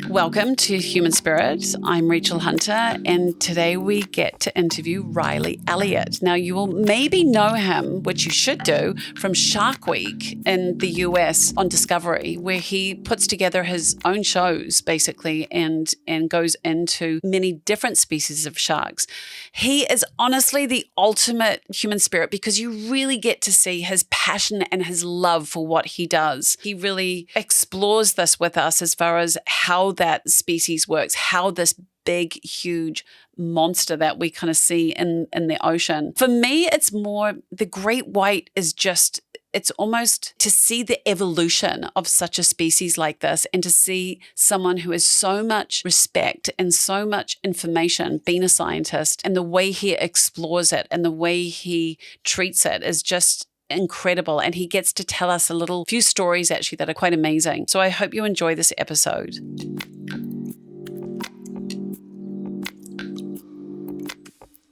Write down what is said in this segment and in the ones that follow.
Welcome to Human Spirit. I'm Rachel Hunter, and today we get to interview Riley Elliott. Now, you will maybe know him, which you should do, from Shark Week in the US on Discovery, where he puts together his own shows, basically, and goes into many different species of sharks. He is honestly the ultimate human spirit because you really get to see his passion and his love for what he does. He really explores this with us as far as how that species works, how this big, huge monster that we kind of see in the ocean. For me, it's more the great white is just, it's almost to see the evolution of such a species like this and to see someone who has so much respect and so much information, being a scientist, and the way he explores it and the way he treats it is just incredible. And he gets to tell us a few stories actually that are quite amazing. So I hope you enjoy this episode.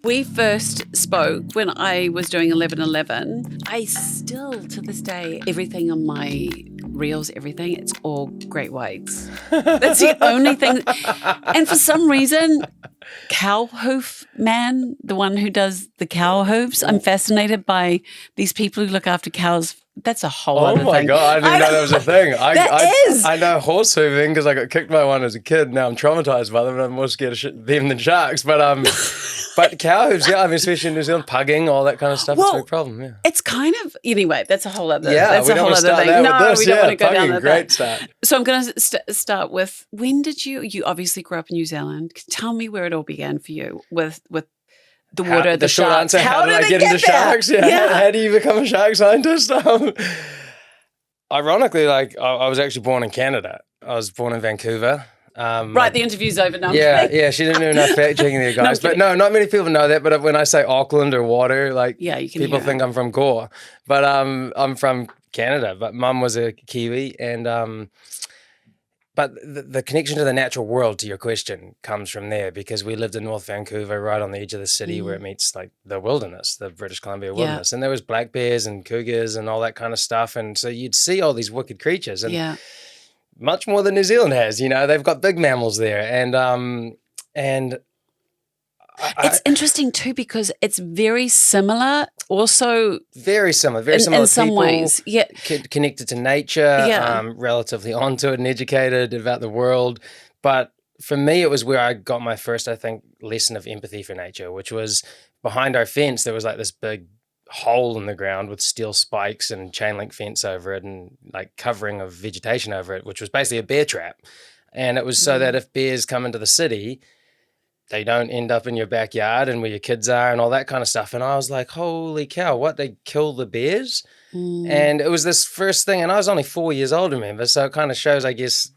We first spoke when I was doing 11:11. I still, to this day, everything on my reels, it's all great whites. That's the only thing. And for some reason, cow hoof man, the one who does the cow hoofs, I'm fascinated by these people who look after cows. That's a whole other thing. Oh my God, I didn't know that was a thing. Is. I know horse hooving because I got kicked by one as a kid. Now I'm traumatized by them and I'm more scared of them than sharks. But cow hooves, yeah, I mean, especially in New Zealand, pugging, all that kind of stuff, it's a big problem, yeah. It's kind of, anyway, that's a whole other, yeah, that's we a don't whole want to other start thing. that with this. We don't want to go pugging, down that. Great start. So I'm going to start with, when did you obviously grew up in New Zealand. Tell me where it all began for you with the water, the short sharks. Answer, how did I get into sharks? Yeah. How do you become a shark scientist? Ironically, I was actually born in Canada. I was born in Vancouver. Right, the interview's over now. Yeah, she didn't do enough fact checking there, guys. But no, not many people know that. But when I say Auckland or water, people think I'm from Gore. But I'm from Canada. But Mum was a Kiwi, and but the connection to the natural world, to your question, comes from there because we lived in North Vancouver, right on the edge of the city, where it meets like the wilderness, the British Columbia wilderness, and there was black bears and cougars and all that kind of stuff, and so you'd see all these wicked creatures, and much more than New Zealand has. You know, they've got big mammals there, and it's interesting too because it's very similar. Also, very similar in people, some ways. Yeah, connected to nature, relatively onto it and educated about the world. But for me, it was where I got my first, I think, lesson of empathy for nature, which was behind our fence. There was like this big hole in the ground with steel spikes and chain link fence over it and like covering of vegetation over it, which was basically a bear trap. And it was so that if bears come into the city, they don't end up in your backyard and where your kids are and all that kind of stuff. And I was like, holy cow, what? They kill the bears? And it was this first thing. And I was only 4 years old, remember? So it kind of shows, I guess,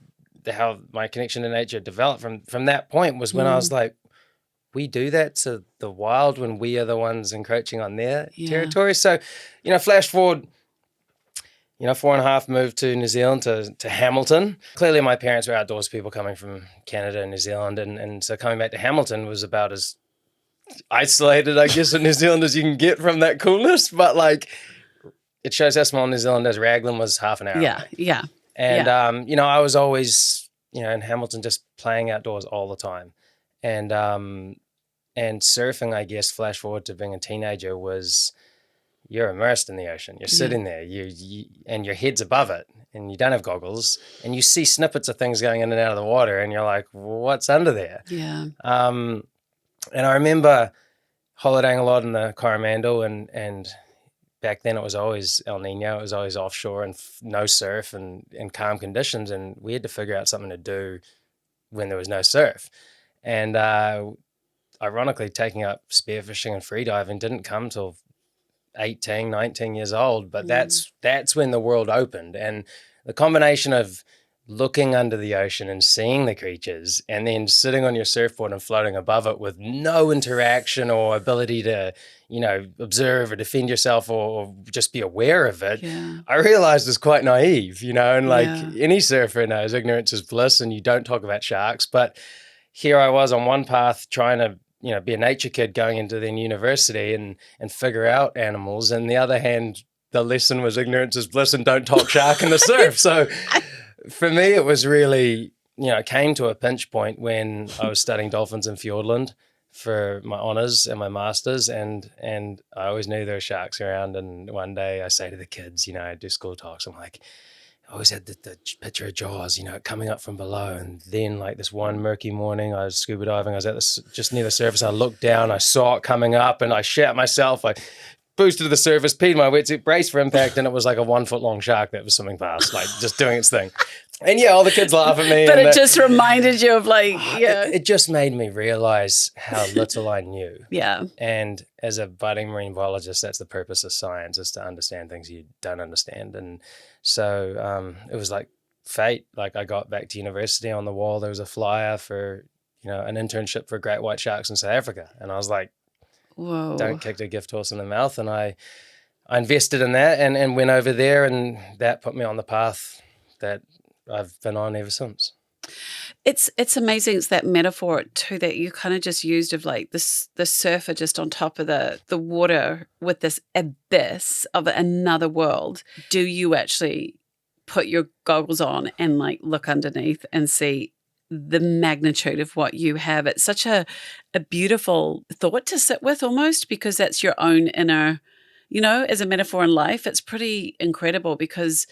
how my connection to nature developed from that point was when I was like, we do that to the wild when we are the ones encroaching on their territory. So, flash forward, 4.5, moved to New Zealand, to Hamilton. Clearly my parents were outdoors people coming from Canada and New Zealand. And so coming back to Hamilton was about as isolated, I guess, in New Zealand as you can get from that coolness. But it shows how small New Zealand is. Raglan was half an hour away. Yeah. And, I was always, in Hamilton just playing outdoors all the time. And surfing, I guess, flash forward to being a teenager was... You're immersed in the ocean. You're sitting there, and your head's above it, and you don't have goggles, and you see snippets of things going in and out of the water, and you're like, "What's under there?" Yeah. And I remember holidaying a lot in the Coromandel, and back then it was always El Nino. It was always offshore and no surf and calm conditions, and we had to figure out something to do when there was no surf. And ironically, taking up spearfishing and freediving didn't come till 18, 19 years old, but that's when the world opened. And the combination of looking under the ocean and seeing the creatures and then sitting on your surfboard and floating above it with no interaction or ability to, observe or defend yourself or just be aware of it, I realized was quite naive, and any surfer knows ignorance is bliss and you don't talk about sharks. But here I was on one path trying to be a nature kid going into then university and figure out animals. And the other hand, the lesson was ignorance is bliss and don't talk shark in the surf. So for me, it was really it came to a pinch point when I was studying dolphins in Fiordland for my honours and my masters, and I always knew there were sharks around. And one day I say to the kids, I do school talks, I'm like, I always had the picture of Jaws, coming up from below. And then like this one murky morning, I was scuba diving, I was at just near the surface, I looked down, I saw it coming up, and I shat myself. I boosted to the surface, peed my wetsuit, braced for impact, and it was like a 1 foot long shark that was swimming past, like just doing its thing. And yeah, all the kids laugh at me. But it just reminded you of like, It just made me realize how little I knew. Yeah. And as a budding marine biologist, that's the purpose of science, is to understand things you don't understand. And so it was like fate. Like I got back to university, on the wall there was a flyer for, an internship for great white sharks in South Africa. And I was like, whoa, don't kick the gift horse in the mouth. And I invested in that and went over there, and that put me on the path that I've been on ever since. It's amazing. It's that metaphor too that you kind of just used of like the surfer just on top of the water with this abyss of another world. Do you actually put your goggles on and like look underneath and see the magnitude of what you have? It's such a beautiful thought to sit with almost, because that's your own inner, as a metaphor in life. It's pretty incredible because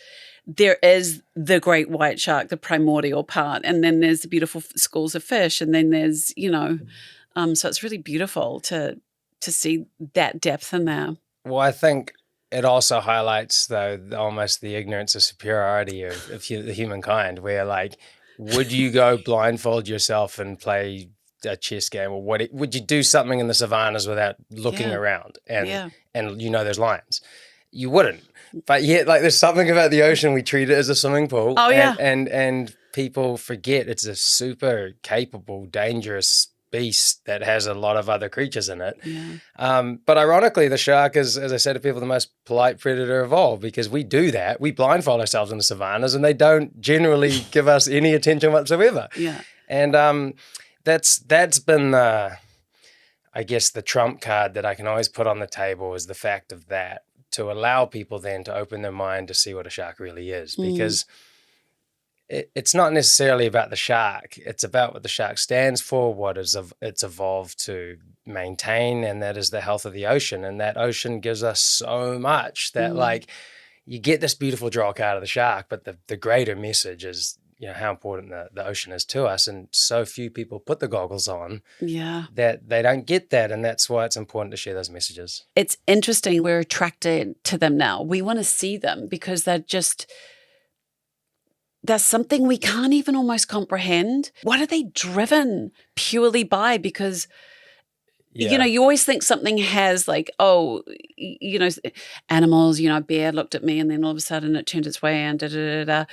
there is the great white shark, the primordial part, and then there's the beautiful schools of fish, and then there's, so it's really beautiful to see that depth in there. Well, I think it also highlights, though, almost the ignorance or superiority of the humankind, where, like, would you go blindfold yourself and play a chess game, or would you do something in the savannas without looking around and there's lions? You wouldn't. But yet, like, there's something about the ocean, we treat it as a swimming pool. Oh, yeah. And people forget it's a super capable, dangerous beast that has a lot of other creatures in it. Yeah. But ironically, the shark is, as I said to people, the most polite predator of all, because we do that. We blindfold ourselves in the savannas, and they don't generally give us any attention whatsoever. Yeah. And that's been the trump card that I can always put on the table, is the fact of that, to allow people then to open their mind to see what a shark really is. Because it's not necessarily about the shark. It's about what the shark stands for, what it's evolved to maintain, and that is the health of the ocean. And that ocean gives us so much that like you get this beautiful draw card of the shark, but the greater message is, how important the ocean is to us. And so few people put the goggles on that they don't get that. And that's why it's important to share those messages. It's interesting. We're attracted to them now. We want to see them because there's something we can't even almost comprehend. What are they driven purely by? Because, you always think something has like, animals, a bear looked at me and then all of a sudden it turned its way and da-da-da-da.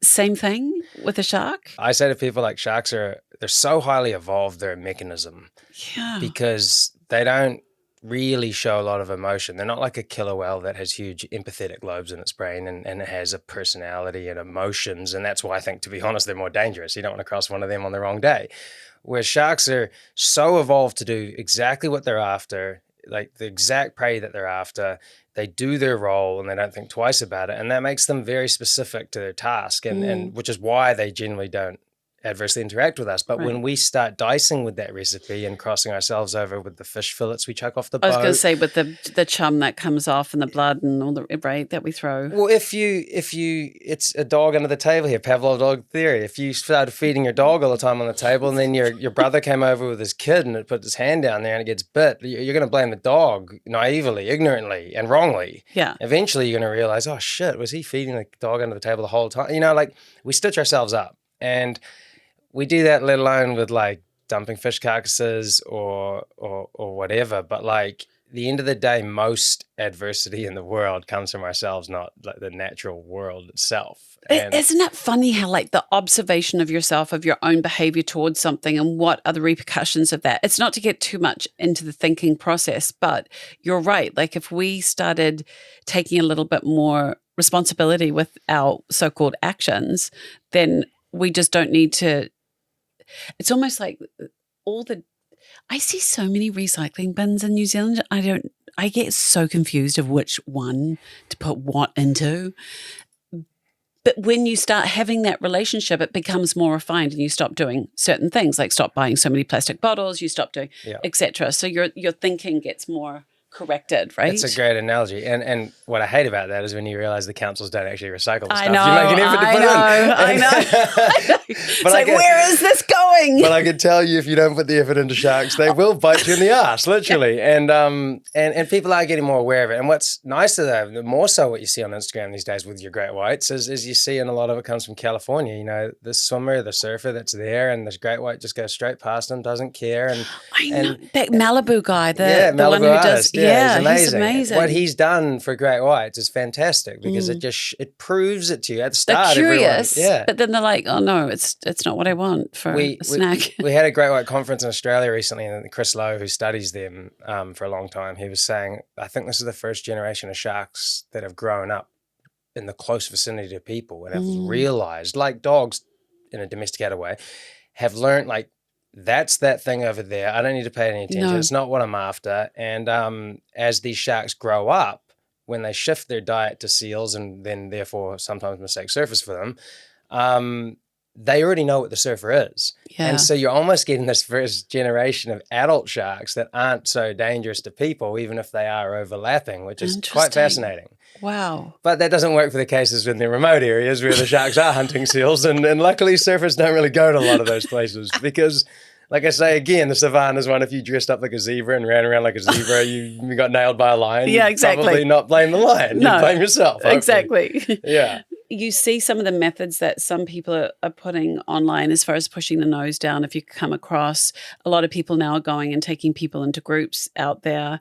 Same thing with a shark? I say to people, like, sharks they're so highly evolved, they're a mechanism. Yeah. Because they don't really show a lot of emotion. They're not like a killer whale that has huge empathetic lobes in its brain and it has a personality and emotions. And that's why I think, to be honest, they're more dangerous. You don't want to cross one of them on the wrong day. Whereas sharks are so evolved to do exactly what they're after, like the exact prey that they're after. They do their role and they don't think twice about it. And that makes them very specific to their task, and which is why they generally don't adversely interact with us. But when we start dicing with that recipe and crossing ourselves over with the fish fillets we chuck off the boat. I was going to say, with the chum that comes off and the blood and all the that we throw. Well, if you it's a dog under the table here, Pavlov dog theory. If you started feeding your dog all the time on the table, and then your brother came over with his kid and it put his hand down there and it gets bit, you're going to blame the dog naively, ignorantly, and wrongly. Yeah. Eventually, you're going to realize, oh shit, was he feeding the dog under the table the whole time? Like, we stitch ourselves up, and we do that, let alone with like dumping fish carcasses or whatever. But like, at the end of the day, most adversity in the world comes from ourselves, not like the natural world itself. Isn't it funny how like the observation of yourself, of your own behavior towards something and what are the repercussions of that? It's not to get too much into the thinking process, but you're right. Like, if we started taking a little bit more responsibility with our so-called actions, then we just don't need to. It's almost like I see so many recycling bins in New Zealand. I get so confused of which one to put what into. But when you start having that relationship, it becomes more refined, and you stop doing certain things, like stop buying so many plastic bottles, you stop doing, etc. So your thinking gets more corrected, right? It's a great analogy. And what I hate about that is when you realize the councils don't actually recycle the stuff. Know, you make an effort to put I know. It's like, where is this going? But I can tell you, if you don't put the effort into sharks, they will bite you in the ass, literally. And people are getting more aware of it. And what's nicer, though, more so what you see on Instagram these days with your great whites is you see, and a lot of it comes from California, you know, the swimmer, the surfer that's there, and this great white just goes straight past him, doesn't care. And I know, that Malibu guy, the Malibu one who artist, does, yeah, he's amazing. What He's he's done for great whites is fantastic, because it proves it to you at the start. They're curious, everyone, but then they're like, oh no, it's not what I want for a snack. We had a great white conference in Australia recently, and Chris Lowe, who studies them for a long time, he was saying, I think this is the first generation of sharks that have grown up in the close vicinity to people and have realized, like dogs in a domesticated way, have learned, like, that's that thing over there. I don't need to pay any attention. No. It's not what I'm after. And as these sharks grow up, when they shift their diet to seals, and then therefore sometimes mistake surfers for them, they already know what the surfer is. Yeah. And so you're almost getting this first generation of adult sharks that aren't so dangerous to people, even if they are overlapping, which is quite fascinating. Wow. But that doesn't work for the cases in the remote areas where the sharks are hunting seals. And luckily surfers don't really go to a lot of those places because, like I say, again, the savannah is one, if you dressed up like a zebra and ran around like a zebra, you got nailed by a lion. Yeah, exactly. You'd probably not blame the lion. No, you'd blame yourself. Hopefully. Exactly. Yeah. You see some of the methods that some people are putting online as far as pushing the nose down. If you come across, a lot of people now are going and taking people into groups out there,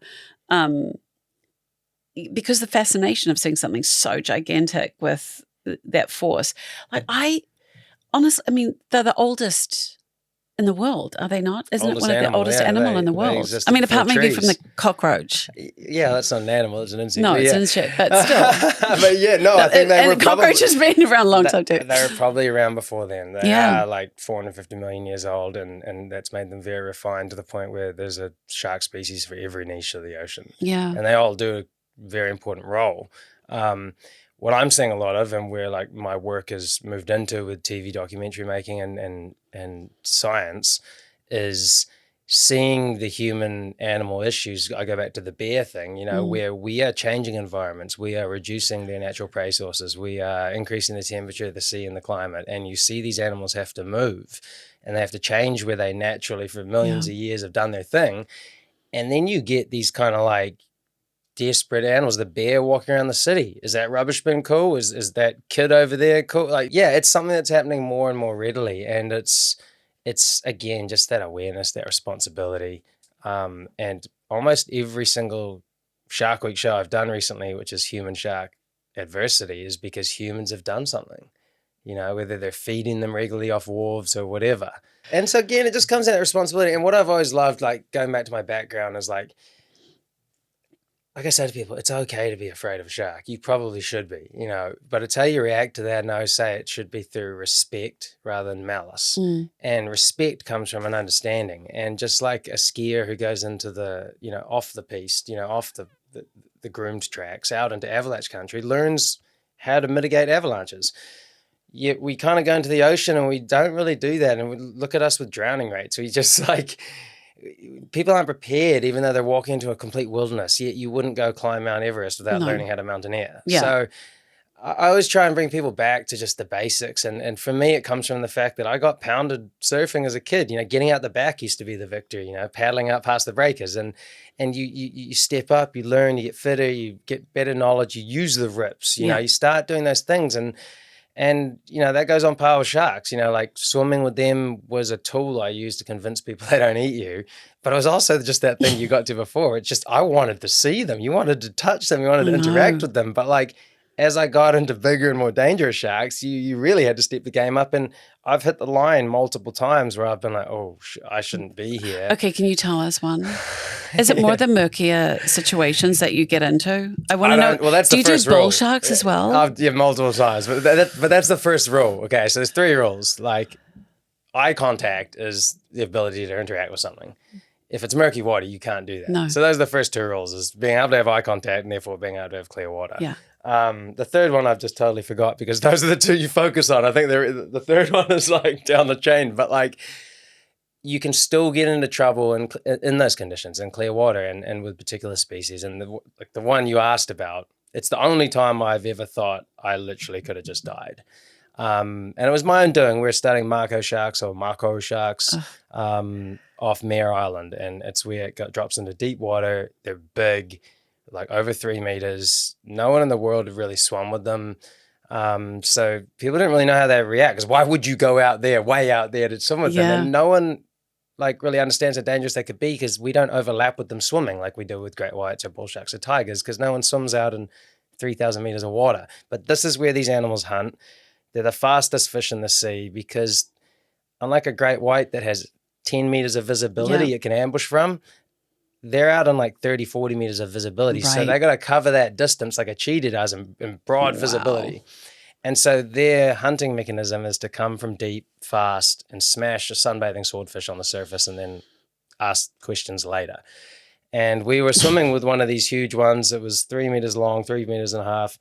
because the fascination of seeing something so gigantic with that force. Like they're the oldest in the world, are they not? Isn't it one of the oldest animal in the world? I mean, apart maybe from the cockroach. Yeah, that's not an animal; it's an insect. No, it's an insect, but still. But yeah, no, I think they were cockroach has been around a long time too. They were probably around before then. They are like 450 million years old, and that's made them very refined to the point where there's a shark species for every niche of the ocean. Yeah, and they all do a very important role. What I'm seeing a lot of, and where like my work has moved into with TV documentary making and science, is seeing the human animal issues. I go back to the bear thing, where we are changing environments, we are reducing their natural prey sources, we are increasing the temperature of the sea and the climate, and you see these animals have to move and they have to change where they naturally for millions of years have done their thing. And then you get these kind of like desperate animals, the bear walking around the city. Is that rubbish bin cool? Is that kid over there cool? Like, yeah, it's something that's happening more and more readily. And it's again, just that awareness, that responsibility. And almost every single Shark Week show I've done recently, which is human shark adversity, is because humans have done something, whether they're feeding them regularly off wharves or whatever. And so again, it just comes out of responsibility. And what I've always loved, like going back to my background, is like I say to people, it's okay to be afraid of a shark. You probably should be, but it's how you react to that. And I always say it should be through respect rather than malice. And respect comes from an understanding. And just like a skier who goes into the, off the piste, off the groomed tracks out into avalanche country, learns how to mitigate avalanches. Yet we kind of go into the ocean and we don't really do that. And we look at us with drowning rates. We just like... People aren't prepared, even though they're walking into a complete wilderness. Yet you wouldn't go climb Mount Everest without learning how to mountaineer. Yeah. So I always try and bring people back to just the basics. And for me, it comes from the fact that I got pounded surfing as a kid. Getting out the back used to be the victory, paddling out past the breakers. And you step up, you learn, you get fitter, you get better knowledge, you use the rips, you start doing those things. And that goes on par with sharks. Like swimming with them was a tool I used to convince people they don't eat you. But it was also just that thing you got to before. It's just I wanted to see them. You wanted to touch them. You wanted to interact with them. But like as I got into bigger and more dangerous sharks, you really had to step the game up. And I've hit the line multiple times where I've been like, oh, I shouldn't be here. Okay, can you tell us one? Is it more the murkier situations that you get into? I want to know. Well, that's do you do bull sharks as well? Yeah, multiple times. But that's the first rule. Okay, so there's 3 rules. Like eye contact is the ability to interact with something. If it's murky water, you can't do that. No. So those are the first 2 rules, is being able to have eye contact and therefore being able to have clear water. Yeah. The third one I've just totally forgot because those are the two you focus on. I think the third one is like down the chain, but like you can still get into trouble in those conditions in clear water and with particular species. And the one you asked about, it's the only time I've ever thought I literally could have just died. And it was my own doing. We were studying Mako sharks off Mare Island, and it's where it drops into deep water. They're big, like over 3 meters. No one in the world had really swum with them. So people didn't really know how they react, because why would you go out there, way out there to swim with them? And no one like really understands how dangerous they could be, because we don't overlap with them swimming like we do with great whites or bull sharks or tigers, because no one swims out in 3,000 meters of water. But this is where these animals hunt. They're the fastest fish in the sea, because unlike a great white that has 10 meters of visibility it can ambush from, they're out on like 30, 40 meters of visibility. Right. So they got to cover that distance like a cheetah does in broad visibility. And so their hunting mechanism is to come from deep, fast, and smash a sunbathing swordfish on the surface and then ask questions later. And we were swimming with one of these huge ones. It was 3 meters long, 3 meters and a half.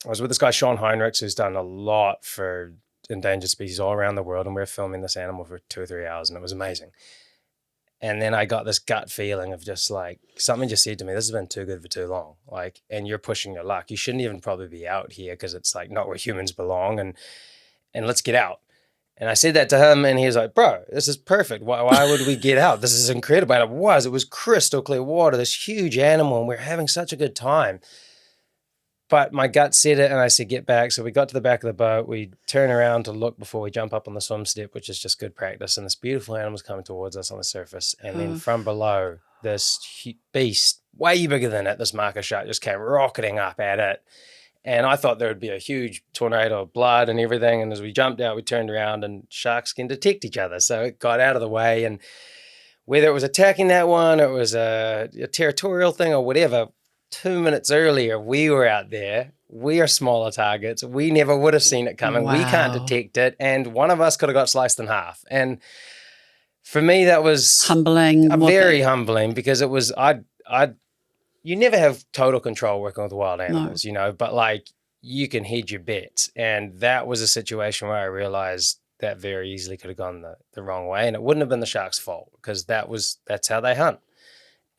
I was with this guy, Sean Heinrichs, who's done a lot for endangered species all around the world. And we were filming this animal for 2 or 3 hours, and it was amazing. And then I got this gut feeling of just like, something just said to me, this has been too good for too long. Like, and you're pushing your luck. You shouldn't even probably be out here, because it's like not where humans belong, and let's get out. And I said that to him, and he was like, bro, this is perfect. Why would we get out? This is incredible. And it was crystal clear water, this huge animal, and we're having such a good time. But my gut said it, and I said, get back. So we got to the back of the boat. We turn around to look before we jump up on the swim step, which is just good practice. And this beautiful animal's coming towards us on the surface. And then from below, this beast, way bigger than it, this marker shark, just came rocketing up at it. And I thought there would be a huge tornado of blood and everything. And as we jumped out, we turned around, and sharks can detect each other. So it got out of the way. And whether it was attacking that one, or it was a territorial thing or whatever, 2 minutes earlier, we were out there. We are smaller targets. We never would have seen it coming. Wow. We can't detect it. And one of us could have got sliced in half. And for me, that was humbling. Very humbling, because it was, you never have total control working with wild animals, you know, but like you can hedge your bets. And that was a situation where I realized that very easily could have gone the wrong way. And it wouldn't have been the shark's fault, because that's how they hunt.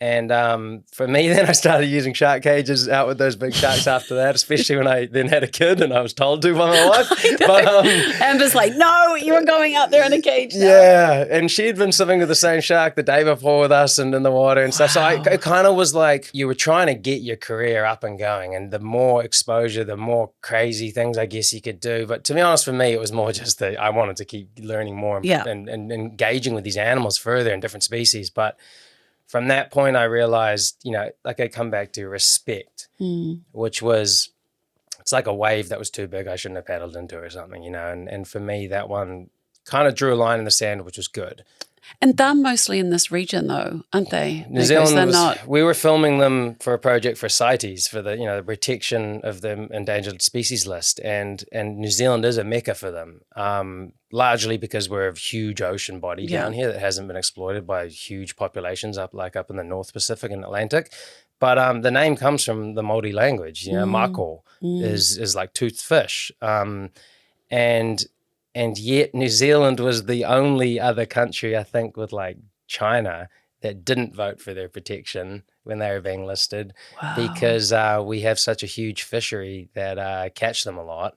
And for me, then I started using shark cages out with those big sharks after that, especially when I then had a kid and I was told to by my wife. But Amber's like, no, you were going out there in a cage now. Yeah, and she'd been swimming with the same shark the day before with us and in the water and stuff. So it kind of was like you were trying to get your career up and going, and the more exposure, the more crazy things I guess you could do. But to be honest, for me, it was more just that I wanted to keep learning more and engaging with these animals further in different species. But from that point, I realized, you know, like I come back to respect, which was, it's like a wave that was too big. I shouldn't have paddled into or something, you know. And for me, that one kind of drew a line in the sand, which was good. And they're mostly in this region, though, aren't they? New Zealand we were filming them for a project for CITES, for the, you know, the protection of the endangered species list. And New Zealand is a mecca for them, largely because we're a huge ocean body down here that hasn't been exploited by huge populations up in the North Pacific and Atlantic. But the name comes from the Māori language, you know, mako is like toothed fish. And yet New Zealand was the only other country, I think, with like China that didn't vote for their protection when they were being listed, because we have such a huge fishery that catch them a lot.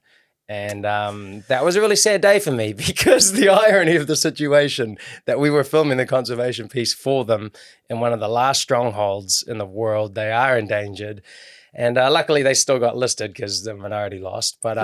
And that was a really sad day for me, because the irony of the situation that we were filming the conservation piece for them in one of the last strongholds in the world. They are endangered. And luckily they still got listed because the minority lost. But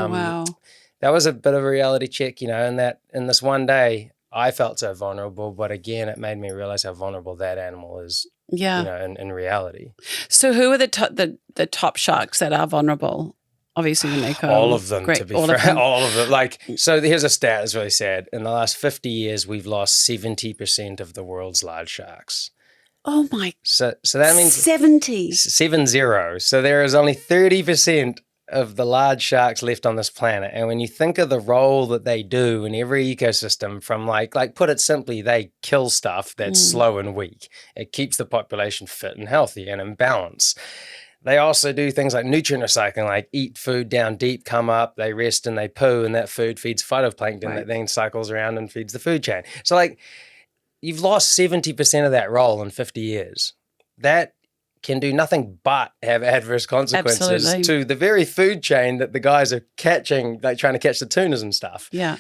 that was a bit of a reality check, you know, and that in this one day, I felt so vulnerable. But again, it made me realize how vulnerable that animal is, you know, in reality. So who are the top sharks that are vulnerable? Obviously, the Mako. All of them, to be frank. All of them. Like, so here's a stat that's really sad. In the last 50 years, we've lost 70% of the world's large sharks. Oh my! So that means 70. 70. So there is only 30% of the large sharks left on this planet. And when you think of the role that they do in every ecosystem, from like put it simply, they kill stuff that's slow and weak. It keeps the population fit and healthy and in balance. they also do things like nutrient recycling, like eat food down deep, come up, they rest and they poo, and that food feeds phytoplankton that then cycles around and feeds the food chain. So like you've lost 70% of that role in 50 years. That can do nothing but have adverse consequences to the very food chain that the guys are catching, like trying to catch the tunas and stuff. Yeah.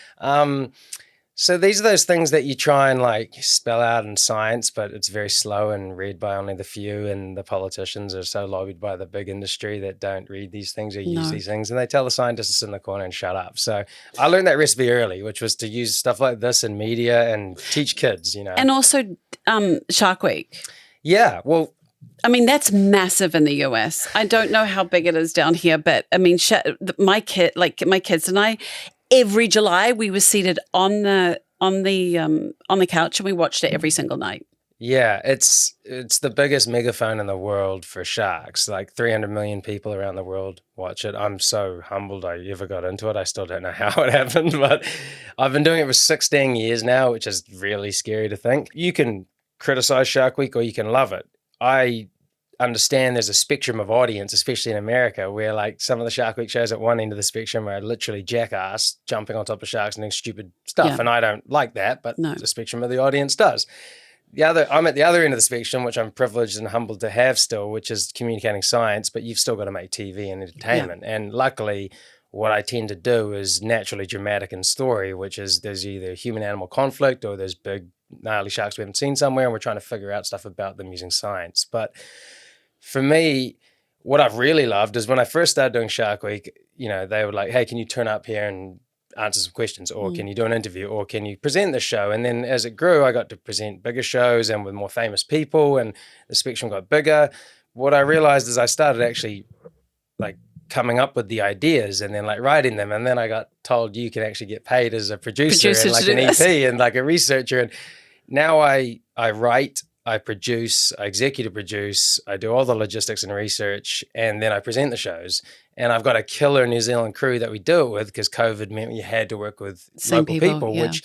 So these are those things that you try and like spell out in science, but it's very slow and read by only the few, and the politicians are so lobbied by the big industry that don't read these things or use these things, and they tell the scientists to sit in the corner and shut up. So I learned that recipe early, which was to use stuff like this in media and teach kids, you know. And also Shark Week. Yeah, well, I mean, that's massive in the US. I don't know how big it is down here, but I mean, my kids and I, every July we were seated on the couch and we watched it every single night. Yeah, it's the biggest megaphone in the world for sharks. Like 300 million people around the world watch it. I'm so humbled I ever got into it. I still don't know how it happened, but I've been doing it for 16 years now, which is really scary to think. You can criticize Shark Week or you can love it. I understand there's a spectrum of audience, especially in America, where like some of the Shark Week shows at one end of the spectrum are literally jackass jumping on top of sharks and doing stupid stuff. And I don't like that, but the spectrum of the audience does. I'm at the other end of the spectrum, which I'm privileged and humbled to have still, which is communicating science, but you've still got to make TV and entertainment. Yeah. And luckily, what I tend to do is naturally dramatic in story, which is there's either human-animal conflict or there's big gnarly sharks we haven't seen somewhere, and we're trying to figure out stuff about them using science. But for me, what I've really loved is when I first started doing Shark Week, you know, they were like, hey, can you turn up here and answer some questions, or can you do an interview, or can you present the show? And then as it grew, I got to present bigger shows and with more famous people, and the spectrum got bigger. What I realized is I started actually like coming up with the ideas and then like writing them, and then I got told you can actually get paid as a producer and like an EP and like a researcher. And now I write, I produce, I executive produce, I do all the logistics and research, and then I present the shows. And I've got a killer New Zealand crew that we do it with, because COVID meant you had to work with local people, which,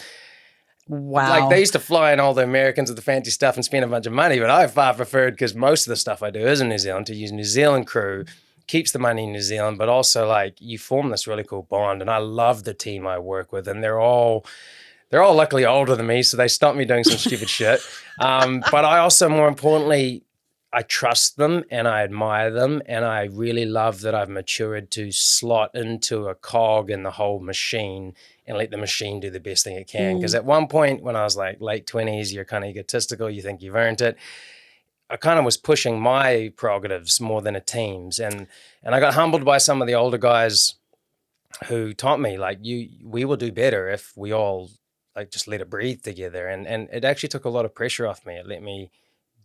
like, they used to fly in all the Americans with the fancy stuff and spend a bunch of money, but I far preferred, because most of the stuff I do is in New Zealand, to use New Zealand crew, keeps the money in New Zealand, but also like you form this really cool bond. And I love the team I work with, and they're all luckily older than me, so they stopped me doing some stupid shit. But I also, more importantly, I trust them and I admire them, and I really love that I've matured to slot into a cog in the whole machine and let the machine do the best thing it can. Because at one point when I was like late 20s, you're kind of egotistical, you think you've earned it. I kind of was pushing my prerogatives more than a team's, and I got humbled by some of the older guys who taught me, like, we will do better if we all like just let it breathe together. And it actually took a lot of pressure off me. It let me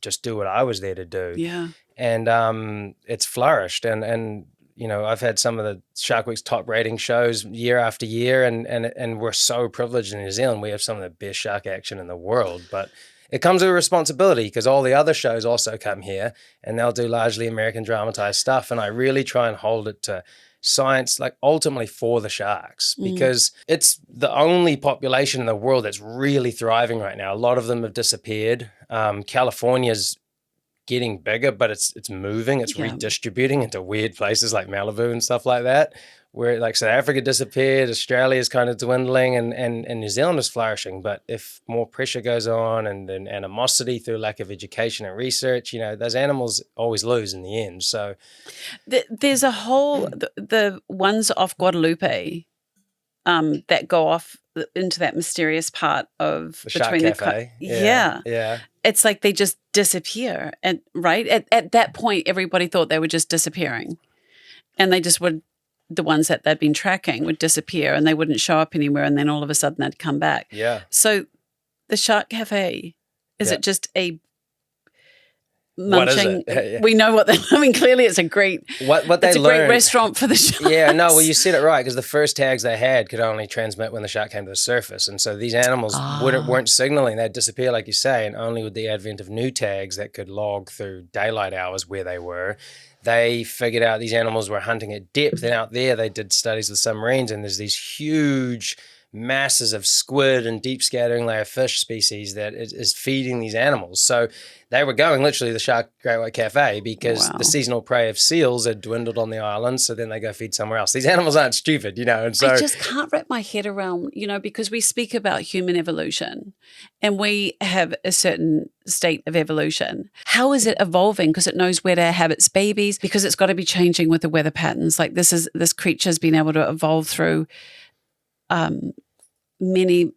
just do what I was there to do. Yeah. And it's flourished. And you know, I've had some of the Shark Week's top rating shows year after year, and we're so privileged in New Zealand. We have some of the best shark action in the world, but it comes with a responsibility, because all the other shows also come here and they'll do largely American dramatized stuff. And I really try and hold it to science, like ultimately for the sharks, because it's the only population in the world that's really thriving right now. A lot of them have disappeared. California's getting bigger, but it's moving, it's redistributing into weird places like Malibu and stuff like that, where like South Africa disappeared, Australia is kind of dwindling, and New Zealand is flourishing. But if more pressure goes on and animosity through lack of education and research, you know, those animals always lose in the end. So there's a whole, the ones off Guadalupe that go off into that mysterious part of the between Shark Cafe. Yeah. It's like they just disappear. And right at that point, everybody thought they were just disappearing, and they just would, the ones that they'd been tracking would disappear and they wouldn't show up anywhere, and then all of a sudden they'd come back. Yeah. So the Shark Cafe, is it just a munching? What is it? We know what I mean, clearly it's a great, it's a great restaurant for the sharks. Yeah, no, well, you said it right, because the first tags they had could only transmit when the shark came to the surface. And so these animals weren't signaling, they'd disappear, like you say, and only with the advent of new tags that could log through daylight hours where they were, they figured out these animals were hunting at depth. And out there, they did studies with submarines, and there's these huge masses of squid and deep scattering layer fish species that is feeding these animals. So they were going literally to the Shark Great White Cafe because the seasonal prey of seals had dwindled on the island, so then they go feed somewhere else. These animals aren't stupid, and so I just can't wrap my head around, because we speak about human evolution and we have a certain state of evolution. How is it evolving? Because it knows where to have its babies, because it's got to be changing with the weather patterns. Like this creature's been able to evolve through many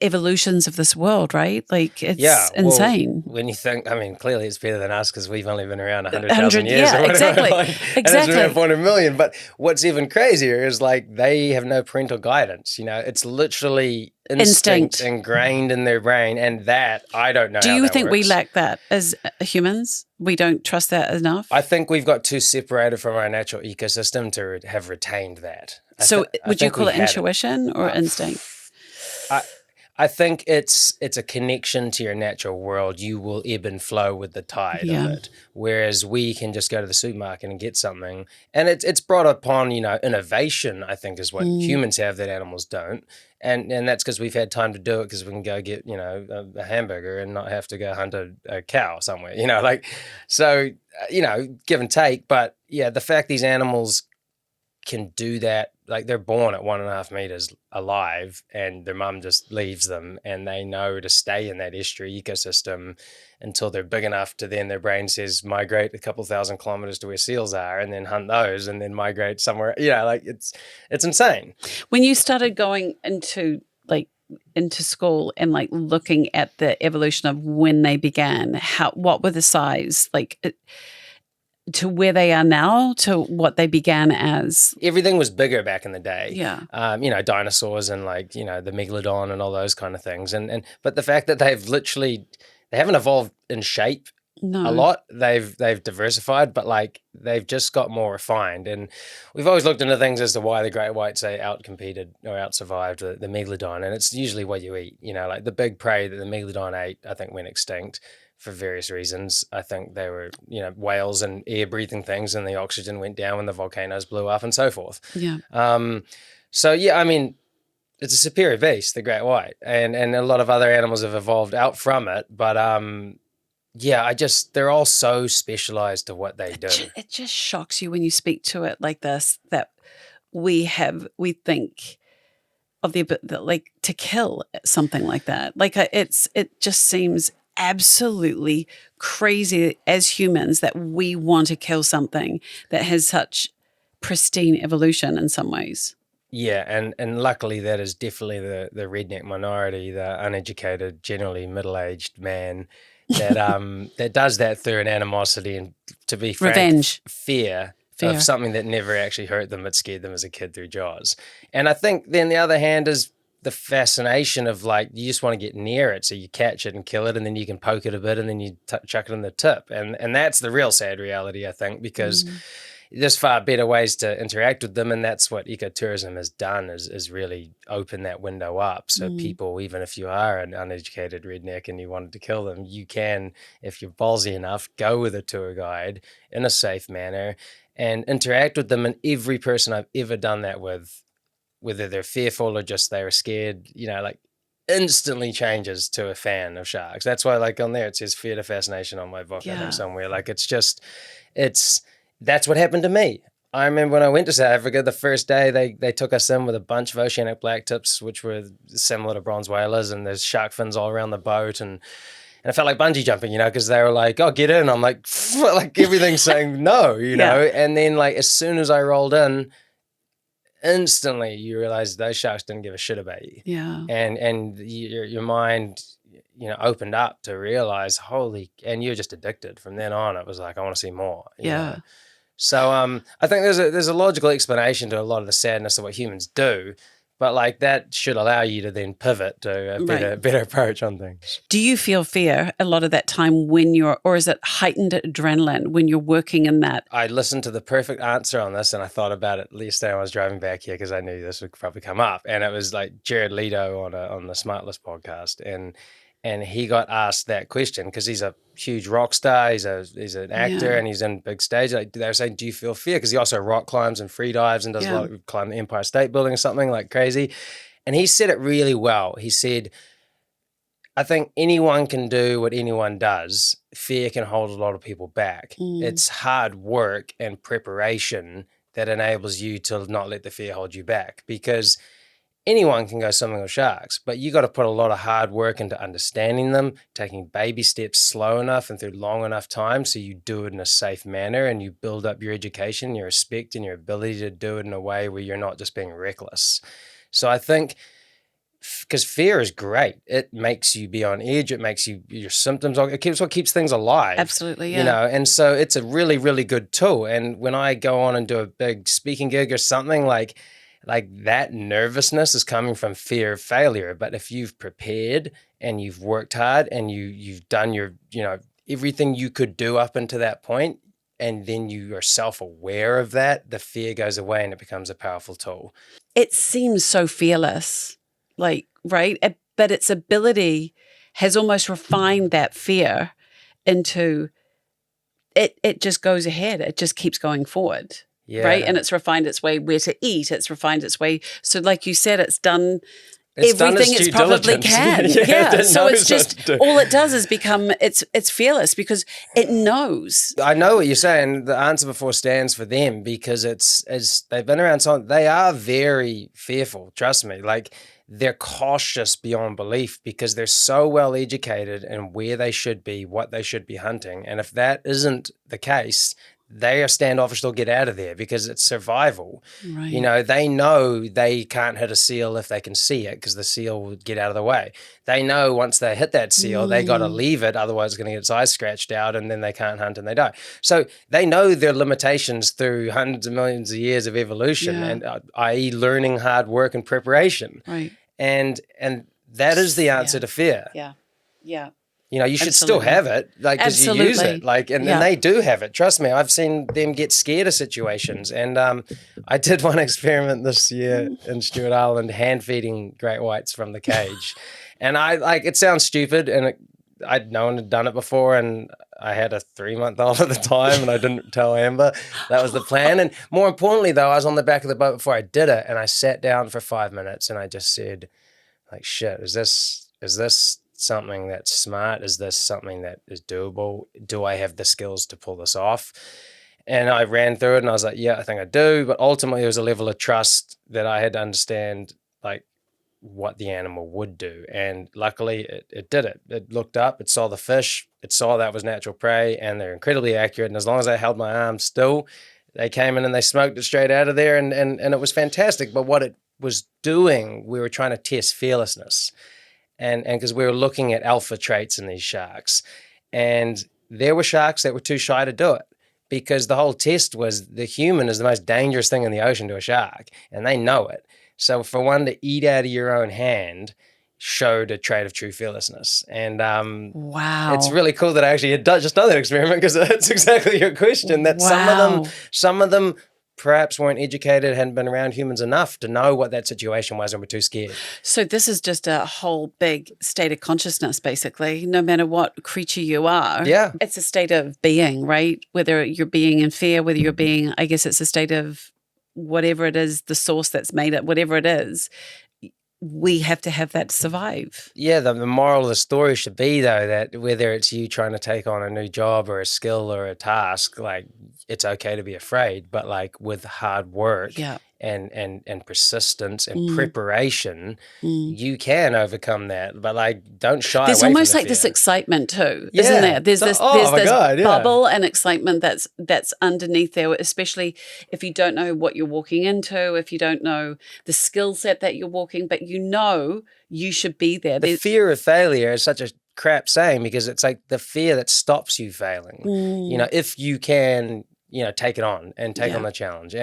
evolutions of this world, right? Like it's insane. Well, when you think, clearly it's better than us because we've only been around 100,000 years. Yeah, exactly. And it's around 400 million. But what's even crazier is like they have no parental guidance. It's literally instinct ingrained in their brain, and that I don't know. Do you think we lack that as humans? We don't trust that enough? I think we've got too separated from our natural ecosystem to have retained that. Would you call it intuition or instinct? I think it's a connection to your natural world. You will ebb and flow with the tide of it. Whereas we can just go to the supermarket and get something. And it's brought upon, innovation, I think, is what humans have that animals don't. And that's because we've had time to do it because we can go get, a hamburger and not have to go hunt a cow somewhere, So, give and take. But yeah, the fact these animals can do that, like they're born at 1.5 meters alive and their mum just leaves them and they know to stay in that estuary ecosystem until they're big enough to then their brain says migrate a couple thousand kilometers to where seals are and then hunt those and then migrate somewhere. Like it's insane. When you started going into school and like looking at the evolution of when they began, what were the size to where they are now to what they began as? Everything was bigger back in the day. Yeah. Dinosaurs and the megalodon and all those kind of things. But the fact that they haven't evolved in shape a lot. They've diversified, but they've just got more refined. And we've always looked into things as to why the great whites outcompeted or outsurvived the megalodon. And it's usually what you eat, the big prey that the megalodon ate, I think went extinct for various reasons. I think they were, whales and air-breathing things, and the oxygen went down when the volcanoes blew up and so forth. Yeah. It's a superior beast, the great white, and a lot of other animals have evolved out from it. But they're all so specialized to what they do. It just shocks you when you speak to it like this, that we think of the to kill something like that. It just seems absolutely crazy as humans that we want to kill something that has such pristine evolution in some ways. Yeah, and luckily that is definitely the redneck minority, the uneducated, generally middle-aged man that does that through an animosity and, to be frank, revenge, fear of something that never actually hurt them but scared them as a kid through Jaws. And I think then the other hand is the fascination of you just want to get near it, so you catch it and kill it, and then you can poke it a bit, and then you chuck it in the tip, and that's the real sad reality, I think, because there's far better ways to interact with them, and that's what ecotourism has done is really open that window up, so people, even if you are an uneducated redneck and you wanted to kill them, you can, if you're ballsy enough, go with a tour guide in a safe manner and interact with them. And every person I've ever done that with, whether they're fearful or just they were scared, instantly changes to a fan of sharks. That's why on there it says fear to fascination on my book, I think somewhere. That's what happened to me. I remember when I went to South Africa, the first day they took us in with a bunch of oceanic blacktips, which were similar to bronze whalers, and there's shark fins all around the boat, and it felt like bungee jumping, because they were like, "Oh, get in." I'm like everything's saying no, know. And then as soon as I rolled in, instantly you realize those sharks didn't give a shit about you. Yeah. And your mind, opened up to realize, and you're just addicted. From then on, it was like, I want to see more. You know? So I think there's a logical explanation to a lot of the sadness of what humans do, but that should allow you to then pivot to a better approach on things. Do you feel fear a lot of that time or is it heightened adrenaline when you're working in that? I listened to the perfect answer on this, and I thought about it yesterday when I was driving back here because I knew this would probably come up, and it was Jared Leto on the Smartless podcast, and he got asked that question because he's a huge rock star. He's an actor and he's in big stage. They were saying, do you feel fear? Because he also rock climbs and free dives and does a lot of climb the Empire State Building or something crazy. And he said it really well. He said, I think anyone can do what anyone does. Fear can hold a lot of people back. It's hard work and preparation that enables you to not let the fear hold you back, because anyone can go swimming with sharks, but you got to put a lot of hard work into understanding them, taking baby steps slow enough and through long enough time so you do it in a safe manner, and you build up your education, your respect, and your ability to do it in a way where you're not just being reckless. So I think, because fear is great. It makes you be on edge. It makes your symptoms. It's what keeps things alive. Absolutely, yeah. You know, and so it's a really, really good tool. And when I go on and do a big speaking gig or something, like that nervousness is coming from fear of failure. But if you've prepared and you've worked hard and you've done your, everything you could do up until that point, and then you are self-aware of that, the fear goes away and it becomes a powerful tool. It seems so fearless. Right? But its ability has almost refined that fear into it just goes ahead. It just keeps going forward. Yeah. Right? And it's refined its way where to eat. It's refined its way. So like you said, it's done everything it probably can. Yeah. So it's just, all it does is become, it's fearless because it knows. I know what you're saying. The answer before stands for them, because they've been around so long. They are very fearful. Trust me. Like, they're cautious beyond belief because they're so well educated in where they should be, what they should be hunting. And if that isn't the case, they are standoffish. They'll get out of there because it's survival. Right. They know they can't hit a seal if they can see it, because the seal will get out of the way. They know once they hit that seal, they got to leave it. Otherwise, it's going to get its eyes scratched out and then they can't hunt and they die. So they know their limitations through hundreds of millions of years of evolution, and i.e. learning, hard work, and preparation. Right. And that is the answer to fear. Yeah. Yeah. You should still have it, because you use it, and they do have it. Trust me, I've seen them get scared of situations. And I did one experiment this year in Stewart Island, hand feeding great whites from the cage. And it sounds stupid, and no one had done it before, and I had a 3-month-old at the time, and I didn't tell Amber that was the plan. And more importantly, though, I was on the back of the boat before I did it, and I sat down for 5 minutes, and I just said, shit, is this something that's smart? Is this something that is doable? Do I have the skills to pull this off? And I ran through it and I was like, yeah, I think I do. But ultimately, it was a level of trust that I had to understand, what the animal would do. And luckily, it did it. It looked up, it saw the fish, it saw that was natural prey, and they're incredibly accurate. And as long as I held my arm still, they came in and they smoked it straight out of there. And it was fantastic. But what it was doing, we were trying to test fearlessness. And because we were looking at alpha traits in these sharks. And there were sharks that were too shy to do it, because the whole test was the human is the most dangerous thing in the ocean to a shark, and they know it. So for one to eat out of your own hand showed a trait of true fearlessness. And wow, it's really cool that I actually had just done that experiment, because that's exactly your question, that some of them perhaps weren't educated, hadn't been around humans enough to know what that situation was, and were too scared. So this is just a whole big state of consciousness, basically, no matter what creature you are. Yeah. It's a state of being, right? Whether you're being in fear, whether you're being, I guess it's a state of whatever it is, the source that's made it, whatever it is, we have to have that to survive. Yeah, the moral of the story should be, though, that whether it's you trying to take on a new job or a skill or a task, it's okay to be afraid, but with hard work and persistence and preparation, you can overcome that. But don't shy away from There's almost the fear. this excitement too, isn't there? There's this bubble and excitement that's underneath there, especially if you don't know what you're walking into, if you don't know the skill set that you're walking, but you should be there. The fear of failure is such a crap saying, because it's the fear that stops you failing. If you can, take it on and take on the challenge.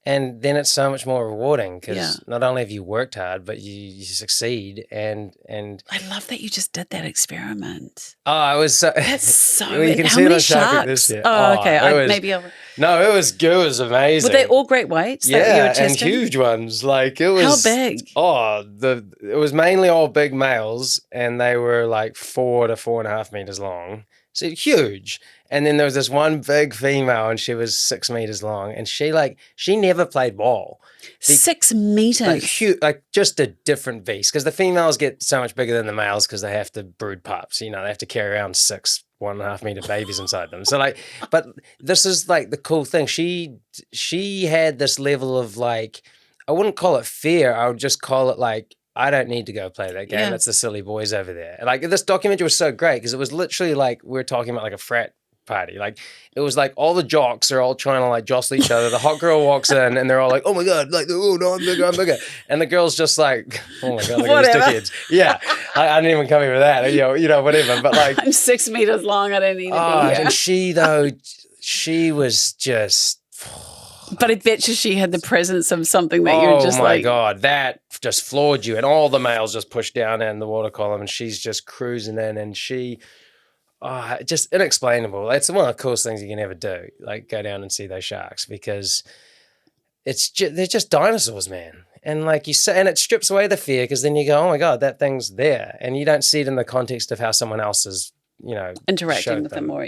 And then it's so much more rewarding, because not only have you worked hard, but you succeed. And I love that you just did that experiment. Oh, I was so. That's so. Well, you can see it on Shark this year. Oh, okay. No, it was amazing. Were they all great whites? Yeah, that you were testing? And huge ones. It was. How big? Oh, it was mainly all big males, and they were 4 to 4.5 meters long. So huge. And then there was this one big female, and she was 6 meters long, and she never played ball. 6 meters, like huge, like just a different beast. Because the females get so much bigger than the males because they have to brood pups. You know, they have to carry around 1.5 meter babies inside them. So like, but this is like the cool thing. She had this level of like, I wouldn't call it fear. I would just call it like, I don't need to go play that game. That's the silly boys over there. Like this documentary was so great because it was literally like we were talking about like a frat party. Like it was like all the jocks are all trying to like jostle each other. The hot girl walks in and they're all like, "Oh my god!" Like, "Oh no, I'm bigger, I'm bigger." And the girl's just like, "Oh my god, look at these dickheads." Yeah, I didn't even come here with that. You know, whatever. But like, I'm 6 meters long. I don't need to be here. And she was just. But I bet you she had the presence of something that you're just like... Oh, my God. That just floored you. And all the males just pushed down in the water column, and she's just cruising in, and just inexplainable. That's one of the coolest things you can ever do, like go down and see those sharks, because they're just dinosaurs, man. And like you say, and it strips away the fear, because then you go, oh, my God, that thing's there. And you don't see it in the context of how someone else is, interacting with them or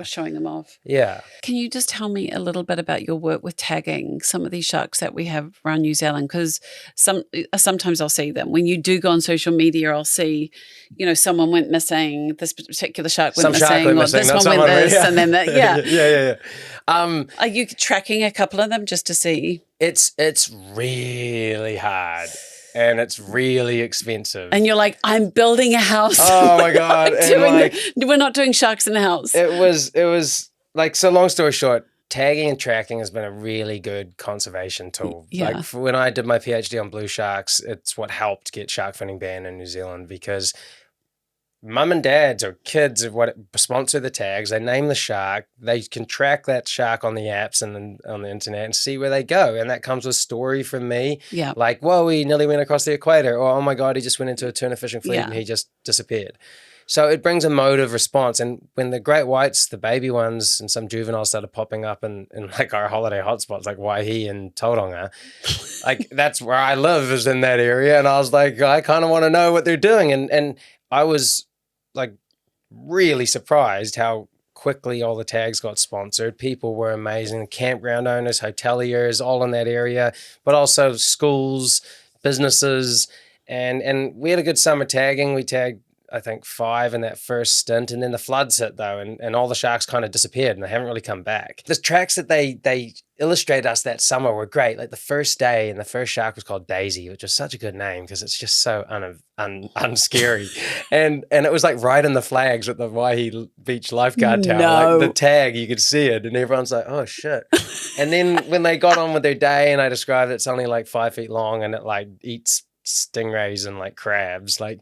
showing them off. Yeah. Can you just tell me a little bit about your work with tagging some of these sharks that we have around New Zealand? Because sometimes I'll see them. When you do go on social media, I'll see, someone went missing, this particular shark went missing, or this one went this, and then that. Yeah. Yeah. Are you tracking a couple of them just to see? It's really hard. And it's really expensive. And you're like, I'm building a house. Oh my God. We're not doing sharks in the house. It was like, so long story short, tagging and tracking has been a really good conservation tool. Yeah. Like when I did my PhD on blue sharks, it's what helped get shark finning banned in New Zealand, because mum and dads or kids of what sponsor the tags. They name the shark. They can track that shark on the apps and on the internet and see where they go. And that comes with story from me. Yeah. Like, whoa, he nearly went across the equator. Or, oh my God, he just went into a tuna fishing fleet and he just disappeared. So it brings a mode of response. And when the great whites, the baby ones, and some juveniles started popping up in like our holiday hotspots, like Waihi and Tauranga, like that's where I live, is in that area. And I was like, I kind of want to know what they're doing. And I was like really surprised how quickly all the tags got sponsored. People were amazing. Campground owners, hoteliers, all in that area, but also schools, businesses. And we had a good summer tagging. We tagged, I think, 5 in that first stint. And then the floods hit though, and all the sharks kind of disappeared and they haven't really come back. The tracks that they illustrated us that summer were great. Like the first day, and the first shark was called Daisy, which was such a good name because it's just so unscary. and it was like right in the flags at the Waihi Beach lifeguard tower. No. Like the tag, you could see it, and everyone's like, oh shit. And then when they got on with their day, and I described it's only like 5 feet long, and it like eats stingrays and like crabs, like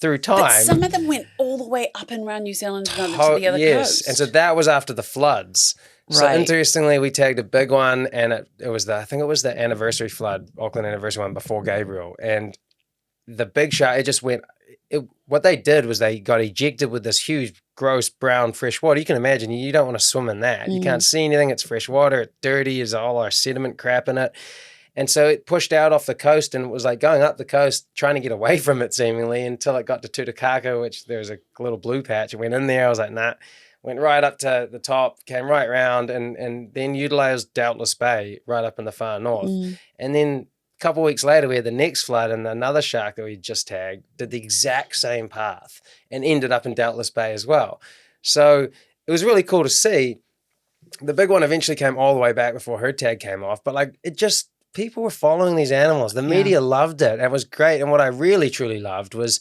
through time. But some of them went all the way up and around New Zealand to the other coast. And so that was after the floods. So right. Interestingly, we tagged a big one, and it was I think it was the anniversary flood, Auckland anniversary one before Gabriel. And the big shark, it just went, what they did was they got ejected with this huge, gross, brown, fresh water. You can imagine, you don't want to swim in that. You can't see anything. It's fresh water. It's dirty. There's all our sediment crap in it. And so it pushed out off the coast, and it was like going up the coast, trying to get away from it seemingly, until it got to Tutakaka, which there was a little blue patch. It went in there. I was like, nah. Went right up to the top, came right round, and then utilized Doubtless Bay right up in the far north. And then a couple of weeks later, we had the next flood, and another shark that we just tagged did the exact same path and ended up in Doubtless Bay as well. So it was really cool to see. The big one eventually came all the way back before her tag came off, but like people were following these animals. The media loved it. It was great. And what I really, truly loved was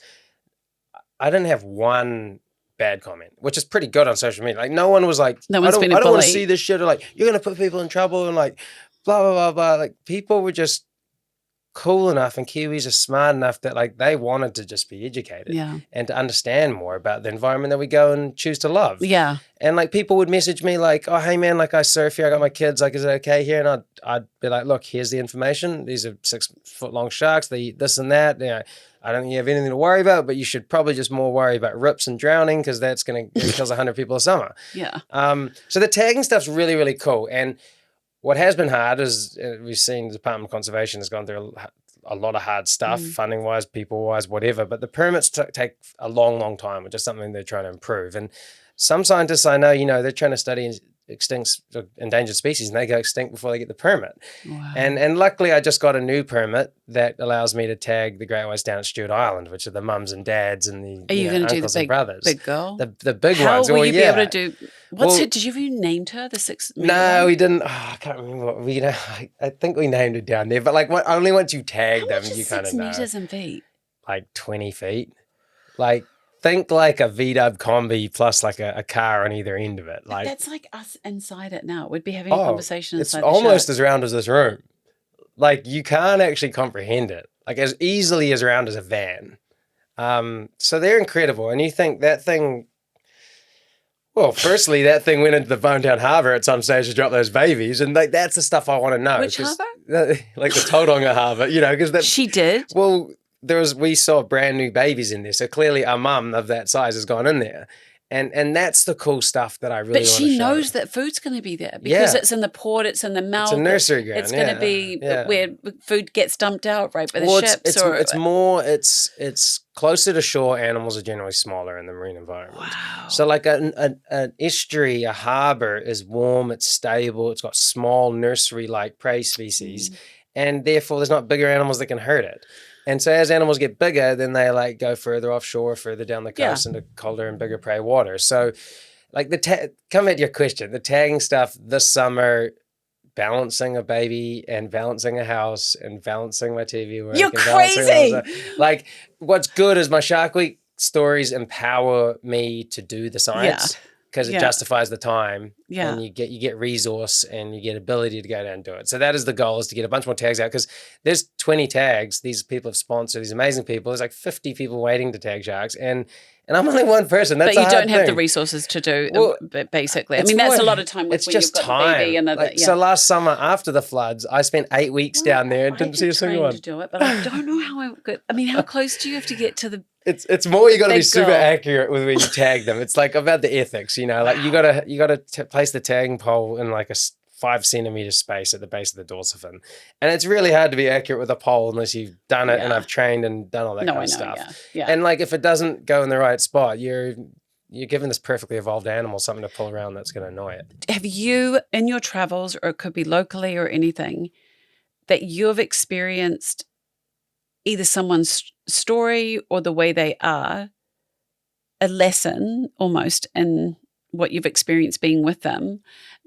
I didn't have one bad comment, which is pretty good on social media. Like no one was like, I don't want to see this shit, or like, you're going to put people in trouble, and like, blah, blah, blah, blah. Like people were just cool enough, and Kiwis are smart enough that like they wanted to just be educated and to understand more about the environment that we go and choose to love. Yeah. And like people would message me like, oh, hey man, like I surf here, I got my kids, like, is it okay here? And I'd be like, look, here's the information. These are 6 foot long sharks. They eat this and that. You know, I don't think you have anything to worry about, but you should probably just more worry about rips and drowning, because that's going to kill 100 people a summer. Yeah. So the tagging stuff's really, really cool. And what has been hard is we've seen the Department of Conservation has gone through a lot of hard stuff, funding wise, people wise, whatever. But the permits take a long, long time, which is something they're trying to improve. And some scientists I know, they're trying to study extinct endangered species, and they go extinct before they get the permit. Wow. And luckily I just got a new permit that allows me to tag the great whites down at Stewart Island, which are the mums and dads and the Are you going to do the brothers. big girl? The big How ones. How will you be able to do? Did you ever named her the 6 meter No, one? we didn't. I can't remember what we. I think we named it down there, but like only once you tag them, you kind of know. 6 meters in feet? Like 20 feet. Like think like a VW combi plus like a car on either end of it. Like that's like us inside it now. We'd be having a conversation inside the It's almost shark. as round as this room. Like you can't actually comprehend it. Like as easily as round as a van. So they're incredible, and you think that thing. Well, firstly, that thing went into the Bonetown Harbour at some stage to drop those babies, and like that's the stuff I want to know. Which harbour? Like the Tauranga Harbour, because she did. Well, we saw brand new babies in there, so clearly a mum of that size has gone in there, and that's the cool stuff that I really. But she knows that food's going to be there because it's in the port, it's in the mouth. It's a nursery ground. It's going to be where food gets dumped out, right by the ships. It's closer to shore. Animals are generally smaller in the marine environment. Wow. So like an estuary, a harbour is warm, it's stable, it's got small nursery-like prey species, and therefore there's not bigger animals that can hurt it. And so as animals get bigger, then they like go further offshore, further down the coast into colder and bigger prey water. So like come at your question, the tagging stuff this summer, balancing a baby and balancing a house and balancing my TV work. You're crazy. Like what's good is my Shark Week stories empower me to do the science because it justifies the time and you get resource and you get ability to go down and do it. So that is the goal, is to get a bunch more tags out, because there's 20 tags. These people have sponsored, these amazing people. There's like 50 people waiting to tag sharks, and I'm only one person. That's but you don't have thing. the resources to do, basically. I mean, that's a lot of time when you've got the baby. And So last summer after the floods, I spent 8 weeks down there and didn't see a single one. To do it, but I don't know how I could. I mean, how close do you have to get to the? It's more you got to be super accurate with where you tag them. It's like about the ethics, like you got to place the tagging pole in like a 5 centimeter space at the base of the dorsifin, and it's really hard to be accurate with a pole unless you've done it and I've trained and done all that kind of stuff. Yeah. And like if it doesn't go in the right spot, you're giving this perfectly evolved animal something to pull around that's going to annoy it. Have you, in your travels, or it could be locally or anything, that you've experienced either someone's story or the way they are, a lesson almost in what you've experienced being with them,